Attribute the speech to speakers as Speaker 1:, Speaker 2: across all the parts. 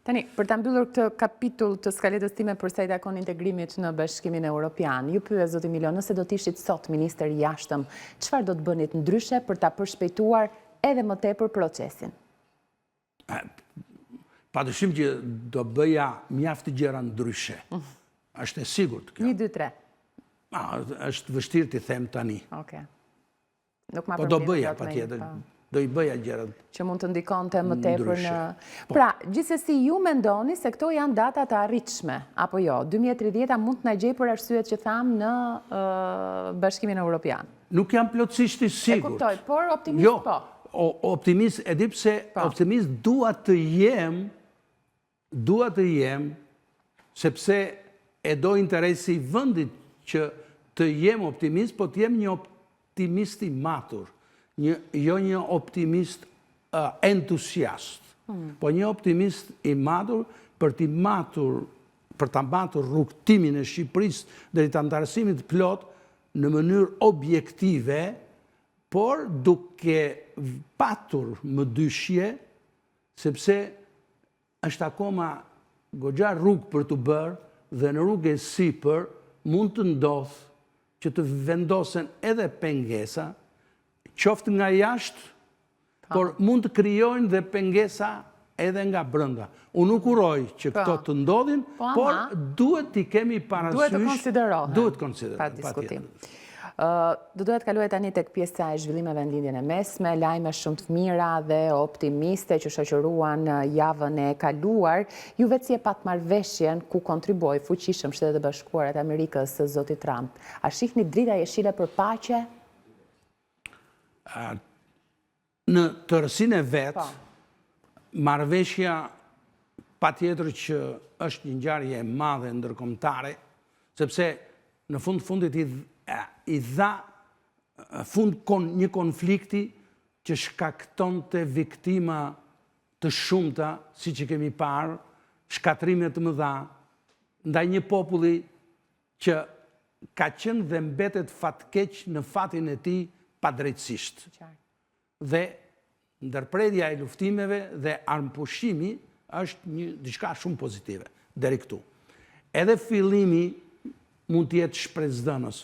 Speaker 1: Tani, për të mbyllur këtë kapitull të skaletës time për sa i takon integrimit në Bashkimin Evropian, ju pyet zoti Milion, nëse do të ishit sot ministër i jashtëm, çfarë do të bënit ndryshe për ta përshpejtuar edhe më tepër procesin?
Speaker 2: Padyshim që do bëja mjaft gjëra ndryshe. Është e sigurt kjo.
Speaker 1: 1, 2, 3.
Speaker 2: Është vështirë t'i them tani.
Speaker 1: Okej. Nuk ma
Speaker 2: Po do bëja patjetër. Do i bëja gjërat
Speaker 1: që mund të ndikonte më tepër në... Pra, gjithsesi ju mendoni se këto janë data të arritshme, apo jo? 2030 mund të na gjej për arsyet që tham në Bashkimin Evropian.
Speaker 2: Nuk jam plotësisht i sigurt.
Speaker 1: E kuptoj, por optimist po.
Speaker 2: Optimist, e di pse optimist dua të jem, sepse e do interesi i vendit që të jem optimist, po të jem një optimist i matur. Jo një optimist entusiast, po një optimist i matur për ta matur rrugtimin e Shqipërisë deri te antarësimit plot në mënyrë objektive, por duke patur më dyshje, sepse është akoma goxha rrugë për të bërë dhe në rrugë e sipër mund të ndodhë që të vendosen edhe pengesa, qoftë nga jashtë, por mund të krijojnë dhe pengesa edhe nga brenda. Unë nuk uroj që këto të ndodhin, por duhet t'i kemi parasysh.
Speaker 1: Duhet të konsiderohen.
Speaker 2: Duhet konsiderohen.
Speaker 1: Pa diskutim. Do duhet kaloj tani tek pjesa e zhvillimeve në lindjen e mesme, lajme shumë të mira dhe optimiste që shoqëruan javën e kaluar. Ju vetë si e pat marrëveshjen ku kontriboi fuqishëm Shtetet e Bashkuara të Amerikës zoti Trump. A shihni drita jeshile për paqe?
Speaker 2: Në tërësinë e vetë, marrëveshja patjetër që është një ngjarje e madhe ndërkombëtare, sepse në fundit i dha fund një konflikti që shkaktonte viktima të shumta, siç e kemi parë, shkatrime të mëdha ndaj një populli që ka qenë dhe mbetet fatkeq në fatin e tij padrejtësisht. Dhe ndërprerja e luftimeve dhe armëpushimi është një diçka shumë pozitive deri këtu. Edhe fillimi mund të jetë shpresdhënës.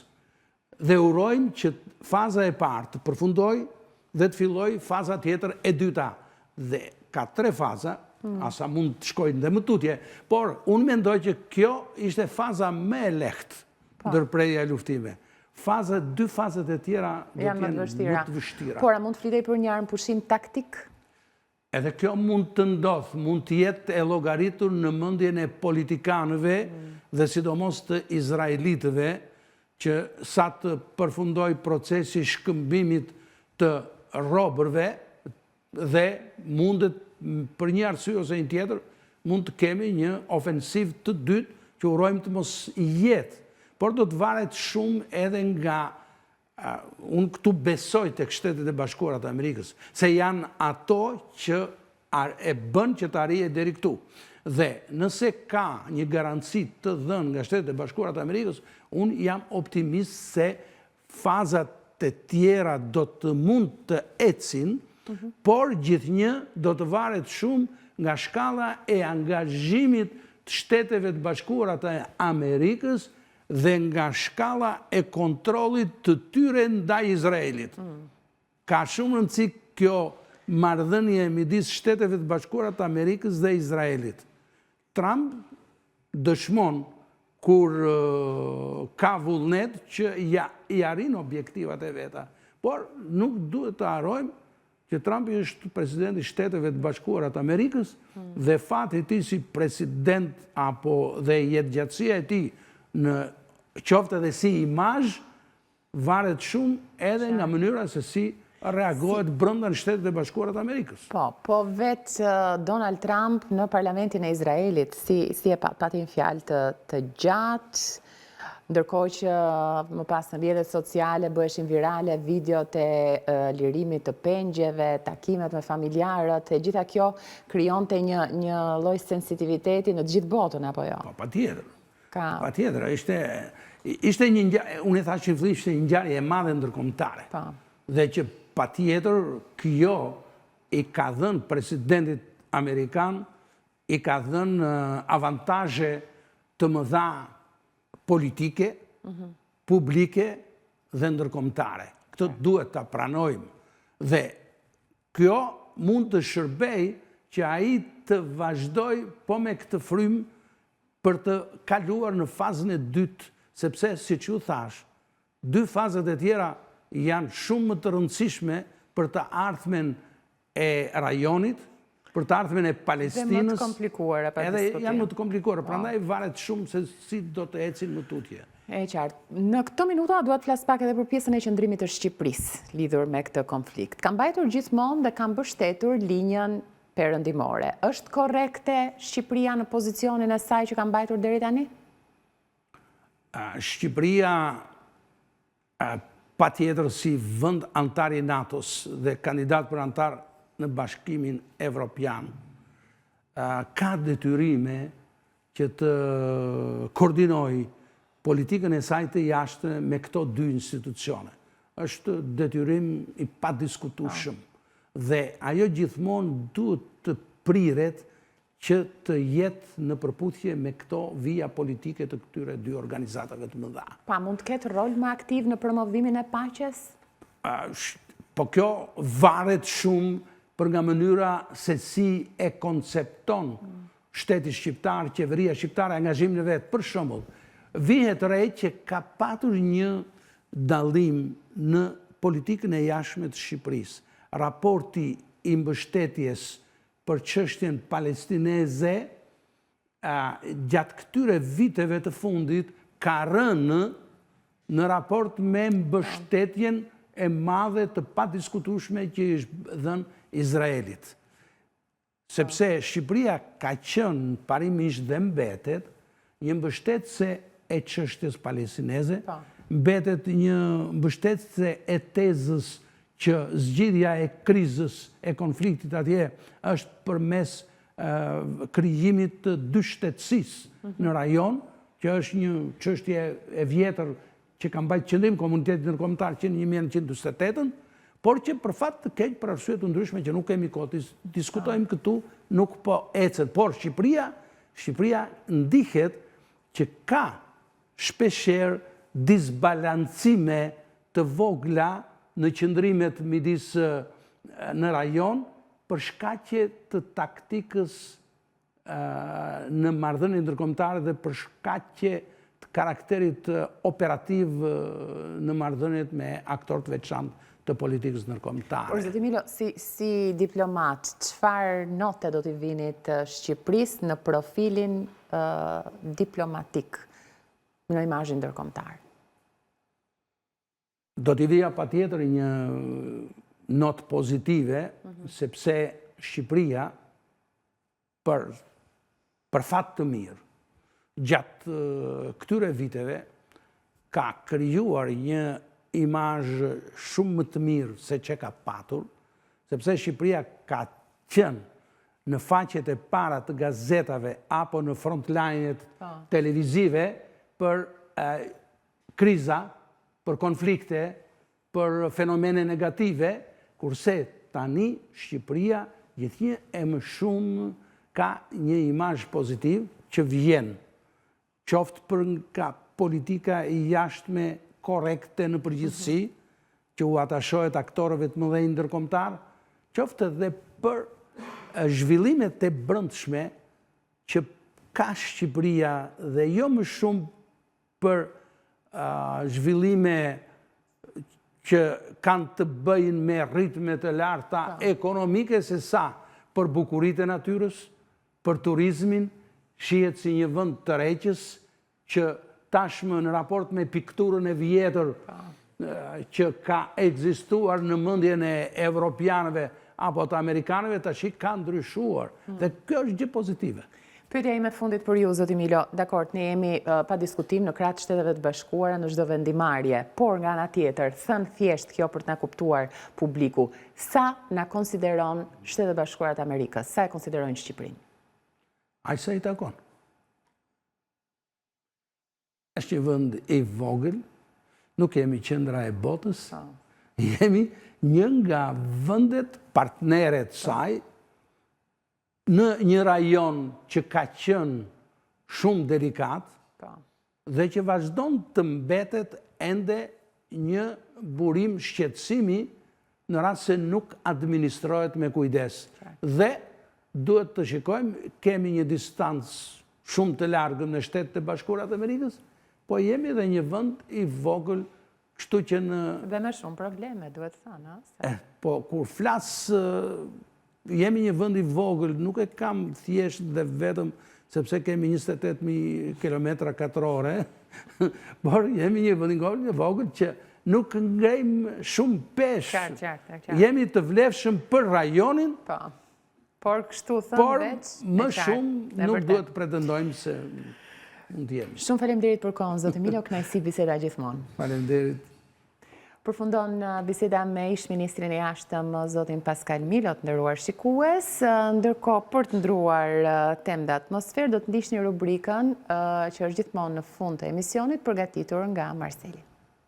Speaker 2: Dhe urojmë që faza e parë të përfundojë dhe të fillojë faza tjetër e dyta. Dhe ka 3 faza, asa mund të shkojnë dhe më tutje, por unë mendoj që kjo ishte faza më e lehtë ndërprerja e luftimeve. 2 fazat e tjera do të jenë më të vështira.
Speaker 1: Por a mund të flitej për një armëpushim taktik?
Speaker 2: Edhe kjo mund të ndodhë, mund të jetë e llogaritur në mendjen e politikanëve dhe sidomos të izraelitëve që sa të përfundoj procesi shkëmbimit të robërve dhe mundet për një arsye ose një tjetër mund të kemi një ofensiv të dytë që urojmë të mos jetë. Por do të varet shumë edhe nga, unë këtu besoj tek Shtetet e Bashkuara të Amerikës, se janë ato që e bën që të arrijë deri këtu. Dhe nëse ka një garanci të dhënë nga Shtetet e Bashkuara të Amerikës, unë jam optimist se fazat e tjera do të mund të ecin, por gjithnjë do të varet shumë nga shkalla e angazhimit të Shteteve të Bashkuara të Amerikës dhe nga shkalla e kontrollit të tyre ndaj Izraelit. Ka shumë rëndësi kjo marrëdhënie midis Shteteve të Bashkuara të Amerikës dhe Izraelit. Trump dëshmon kur ka vullnet që i arrin objektivat e veta. Por nuk duhet të harrojmë që Trump është presidenti i Shteteve të Bashkuara të Amerikës dhe fati i tij si president apo dhe jetëgjatësia e tij në qoftë edhe si imazh varet shumë edhe nga mënyra se si reagohet brenda në Shtetet e Bashkuara të Amerikës.
Speaker 1: Po vetë Donald Trump në parlamentin e Izraelit si e pati një fjalë të gjatë, ndërkohë që më pas në rrjetet sociale bëheshin virale videot e lirimit të pengjeve, takimet me familjarët, e gjitha kjo krijonte një lloj sensitiviteti në të gjithë botën, apo jo?
Speaker 2: Patjetër. Patjetër, ishte një ngjarje, unë e thash që fillim ishte një ngjarje e madhe ndërkombëtare. Dhe që patjetër kjo i ka dhënë presidentit amerikan i ka dhënë avantazhe të mëdha politike, publike dhe ndërkombëtare. Këtë duhet ta pranojmë. Dhe kjo mund të shërbej që ai të vazhdoj po me këtë frymë për të kaluar në fazën e dytë, sepse, siç ju thash, dy fazat e tjera janë shumë më të rëndësishme për të ardhmen e rajonit, për të ardhmen e Palestinës.
Speaker 1: Dhe më të komplikuara për
Speaker 2: edhe
Speaker 1: diskutim.
Speaker 2: janë më të komplikuara, prandaj varet shumë se si do të ecin më tutje.
Speaker 1: E qartë. Në këto minuta duhet flas pak edhe për pjesën e qëndrimit të Shqipërisë lidhur me këtë konflikt. Ka mbajtur gjithmonë dhe ka mbështetur linjën perëndimore. Është korrekte Shqipëria në pozicionin e saj që ka mbajtur deri tani?
Speaker 2: Shqipëria patjetër si vend antar i NATO-s dhe kandidat për antar në Bashkimin Evropian ka detyrime që të koordinojë politikën e saj të jashtme me këto dy institucione. Është detyrim i padiskutueshëm. Dhe ajo gjithmonë duhet të priret që të jetë në përputhje me këto vija politike të këtyre dy organizatave të mëdha.
Speaker 1: Pa, mund të ketë rol më aktiv në promovimin e paqes?
Speaker 2: Po kjo varet shumë për nga mënyra se si e koncepton shteti shqiptar, qeveria shqiptare, angazhimin e vet. Për shembull, vihet re që ka patur një dallim në politikën e jashtme të Shqipërisë. Raporti i mbështetjes për çështjen palestineze gjatë këtyre viteve të fundit ka rënë në raport me mbështetjen e madhe të padiskutueshme që i është dhënë Izraelit. Sepse Shqipëria ka qenë parimisht dhe mbetet një mbështetëse e çështjes palestineze, mbetet një mbështetëse e tezës që zgjidhja e krizës, e konfliktit atje, është përmes krijimit të dy shtetësisë në rajon, që është një çështje e vjetër që ka mbajtur qëndrim komunitetit ndërkombëtar që në 1948, por që për fat të keq për arsye të ndryshme që nuk kemi kohë të diskutojmë këtu, nuk po ecet. Por Shqipëria ndihet që ka shpeshherë disbalancime të vogla në qëndrimet midis në rajon për shkaqe të taktikës në marrëdhënie ndërkombëtare dhe për shkaqe të karakterit operativ në marrëdhëniet me aktorë të veçantë të politikës ndërkombëtare.
Speaker 1: Por zoti Milo, si diplomat, çfarë note do t'i vinit Shqipërisë në profilin diplomatik në imazhin ndërkombëtar?
Speaker 2: Do t'i vija patjetër një notë pozitive, sepse Shqipëria, për fat të mirë, gjatë këtyre viteve, ka krijuar një imazh shumë më të mirë se që ka patur, sepse Shqipëria ka qenë në faqet e para të gazetave apo në frontline-et televizive për kriza, për konflikte, për fenomene negative, kurse tani Shqipëria gjithnjë e më shumë ka një imazh pozitiv që vjen, qoftë për nga politika i jashtme korrekte në përgjithësi, që u atashohet aktorëve të mëdhenj ndërkombëtar, qoftë edhe për zhvillimet e brendshme që ka Shqipëria dhe jo më shumë për zhvillime që kanë të bëjnë me ritme të larta ekonomike se sa për bukuritë e natyrës, për turizmin, shihet si një vend të reqës që tashmë në raport me pikturën e vjetër që ka ekzistuar në mendjen e evropianëve apo të amerikanëve, tash ka ndryshuar. Dhe kjo është gjë pozitive.
Speaker 1: Pyetja ime fundit për ju, zoti Milo, dakord, ne jemi pa diskutim në krah të Shteteve të Bashkuara në çdo vendimarrje, por nga ana tjetër, thënë thjesht kjo për të na kuptuar publiku, sa na konsideron Shtetet e Bashkuara të Amerikës, sa e konsiderojnë Shqipërinë?
Speaker 2: Aq sa i takon. Është një vend i vogël, nuk jemi qendra e botës, jemi një nga vendet partneret saj në një rajon që ka qenë shumë delikat dhe që vazhdon të mbetet ende një burim shqetësimi në rast se nuk administrohet me kujdes. Dhe duhet të shikojmë, kemi një distancë shumë të largë në Shtetet e Bashkuara të Amerikës, po jemi dhe një vend i vogël, kështu që në...
Speaker 1: Dhe me shumë probleme, duhet thënë.
Speaker 2: Po, kur flasë, jemi një vend i vogël, nuk e kam thjesht dhe vetëm sepse kemi 28.000 kilometra katrore, por jemi një vend i vogël që nuk ngrejmë shumë pesh. Jemi të vlefshëm për rajonin,
Speaker 1: por kështu thënë veç...
Speaker 2: Por më shumë nuk duhet të pretendojmë se mund të jemi.
Speaker 1: Shumë faleminderit për kohën, zotë Milo, kënaqësi biseda gjithmonë.
Speaker 2: Faleminderit.
Speaker 1: Përfundon biseda me ish-ministrin e jashtëm, zotin Pascal Milo, të nderuar shikues. Ndërkohë, për të ndruar temë dhe atmosferë, do të ndiqni rubrikën që është gjithmonë në fund të emisionit, përgatitur nga Marseli.